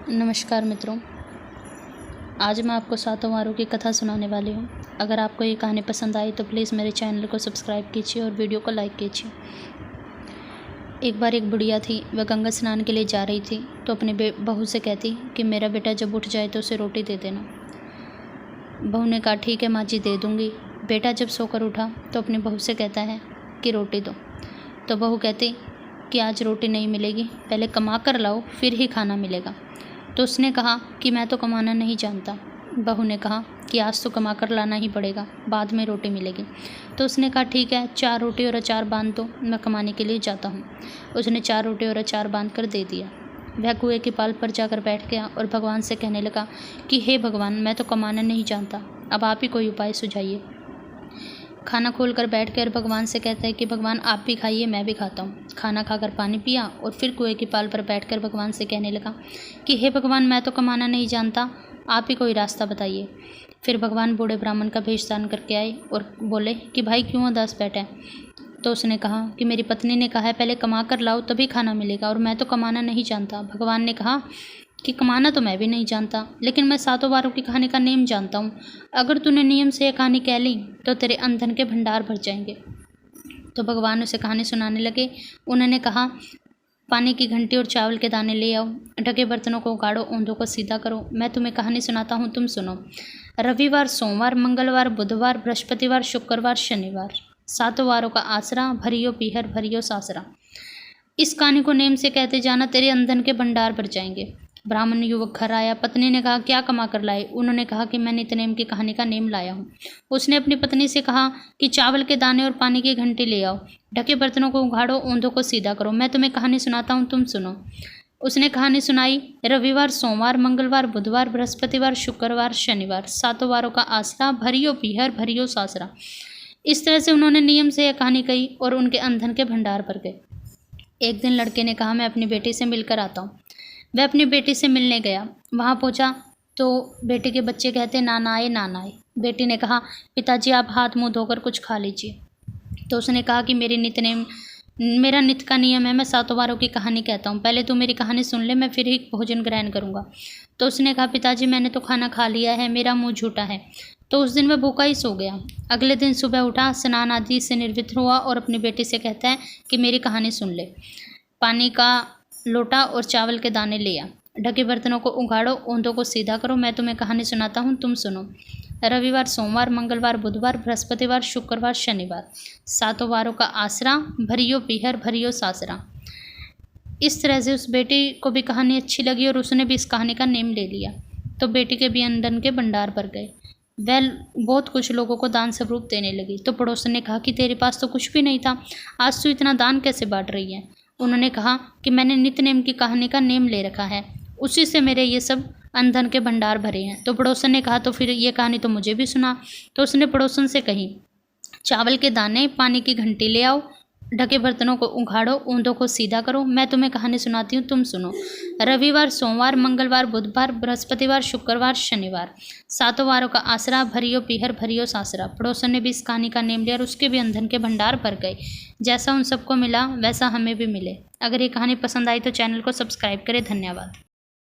नमस्कार मित्रों, आज मैं आपको सातों वारों की कथा सुनाने वाली हूँ। अगर आपको ये कहानी पसंद आई तो प्लीज़ मेरे चैनल को सब्सक्राइब कीजिए और वीडियो को लाइक कीजिए। एक बार एक बुढ़िया थी, वह गंगा स्नान के लिए जा रही थी तो अपनी बहू से कहती कि मेरा बेटा जब उठ जाए तो उसे रोटी दे देना। बहू ने कहा ठीक है माँ जी, दे दूँगी। बेटा जब सोकर उठा तो अपनी बहू से कहता है कि रोटी दो। तो बहू कहती कि आज रोटी नहीं मिलेगी, पहले कमा कर लाओ फिर ही खाना मिलेगा। तो उसने कहा कि मैं तो कमाना नहीं जानता। बहू ने कहा कि आज तो कमा कर लाना ही पड़ेगा, बाद में रोटी मिलेगी। तो उसने कहा ठीक है, 4 रोटी और अचार बांध दो, मैं कमाने के लिए जाता हूँ। उसने 4 रोटी और अचार बांध कर दे दिया। वह कुएं के पाल पर जाकर बैठ गया और भगवान से कहने लगा कि हे भगवान, मैं तो कमाना नहीं जानता, अब आप ही कोई उपाय सुझाइए। खाना खोलकर बैठ कर भगवान से कहता है कि भगवान आप भी खाइए, मैं भी खाता हूँ। खाना खाकर पानी पिया और फिर कुएं की पाल पर बैठकर भगवान से कहने लगा कि हे भगवान, मैं तो कमाना नहीं जानता, आप ही कोई रास्ता बताइए। फिर भगवान बूढ़े ब्राह्मण का वेश धारण करके आए और बोले कि भाई क्यों उदास बैठे हैं। तो उसने कहा कि मेरी पत्नी ने कहा है पहले कमा कर लाओ तभी खाना मिलेगा और मैं तो कमाना नहीं जानता। भगवान ने कहा कि कमाना तो मैं भी नहीं जानता, लेकिन मैं सातों वारों की कहानी का नियम जानता हूँ। अगर तूने नियम से यह कहानी कह ली तो तेरे अंधन के भंडार भर जाएंगे। तो भगवान उसे कहानी सुनाने लगे। उन्होंने कहा पानी की घंटी और चावल के दाने ले आओ, ढके बर्तनों को उगाड़ो, ओंधों को सीधा करो। मैं तुम्हें कहानी सुनाता हूँ, तुम सुनो। रविवार, सोमवार, मंगलवार, बुधवार, बृहस्पतिवार, शुक्रवार, शनिवार, सातों वारों का आसरा, भरियो पीहर भरियो सासरा। इस कहानी को नेम से कहते जाना, तेरे अंधन के भंडार भर जाएंगे। ब्राह्मण युवक घर आया। पत्नी ने कहा क्या कमा कर लाए। उन्होंने कहा कि मैं नित्यनेम की कहानी का नेम लाया हूँ। उसने अपनी पत्नी से कहा कि चावल के दाने और पानी की घंटी ले आओ, ढके बर्तनों को उघाड़ो, ओंधों को सीधा करो। मैं तुम्हें कहानी सुनाता हूँ, तुम सुनो। उसने कहानी सुनाई। रविवार, सोमवार, मंगलवार, बुधवार, बृहस्पतिवार, शुक्रवार, शनिवार, सातों वारों का आसरा, भरियो पीहर भरियो सासरा। इस तरह से उन्होंने नियम से यह कहानी कही और उनके अंधन के भंडार भर गए। एक दिन लड़के ने कहा मैं अपनी बेटी से मिलकर आता हूँ। वह अपनी बेटी से मिलने गया। वहाँ पहुँचा तो बेटी के बच्चे कहते नाना आए, नाना आए। बेटी ने कहा पिताजी आप हाथ मुंह धोकर कुछ खा लीजिए। तो उसने कहा कि मेरा नित्य का नियम है, मैं सातों वारों की कहानी कहता हूँ, पहले तू मेरी कहानी सुन ले, मैं फिर ही भोजन ग्रहण करूँगा। तो उसने कहा पिताजी मैंने तो खाना खा लिया है, मेरा मुँह झूठा है। तो उस दिन वह भूखा ही सो गया। अगले दिन सुबह उठा, स्नान आदि से निर्वित्र हुआ और अपनी बेटी से कहता है कि मेरी कहानी सुन ले। पानी का लोटा और चावल के दाने लिया, ढके बर्तनों को उगाड़ो, ओंधों को सीधा करो। मैं तुम्हें कहानी सुनाता हूँ, तुम सुनो। रविवार, सोमवार, मंगलवार, बुधवार, बृहस्पतिवार, शुक्रवार, शनिवार, सातों वारों का आसरा, भरियो पीहर भरियो सासरा। इस तरह से उस बेटी को भी कहानी अच्छी लगी और उसने भी इस कहानी का नेम ले लिया। तो बेटी के भी अंधन के भंडार भर गए। वह बहुत कुछ लोगों को दान स्वरूप देने लगी। तो पड़ोसन ने कहा कि तेरे पास तो कुछ भी नहीं था, आज तू इतना दान कैसे बांट रही है। उन्होंने कहा कि मैंने नित्य नेम की कहानी का नेम ले रखा है, उसी से मेरे ये सब अंधन के भंडार भरे हैं। तो पड़ोसन ने कहा तो फिर ये कहानी तो मुझे भी सुना। तो उसने पड़ोसन से कही चावल के दाने, पानी की घंटी ले आओ, ढके बर्तनों को उघाड़ो, ओंधों को सीधा करो। मैं तुम्हें कहानी सुनाती हूँ, तुम सुनो। रविवार, सोमवार, मंगलवार, बुधवार, बृहस्पतिवार, शुक्रवार, शनिवार, सातों वारों का आसरा, भरियो पीहर भरियो सासरा। पड़ोसन ने भी इस कहानी का नेम लिया और उसके भी अंधन के भंडार भर गए। जैसा उन सबको मिला वैसा हमें भी मिले। अगर ये कहानी पसंद आई तो चैनल को सब्सक्राइब करें। धन्यवाद।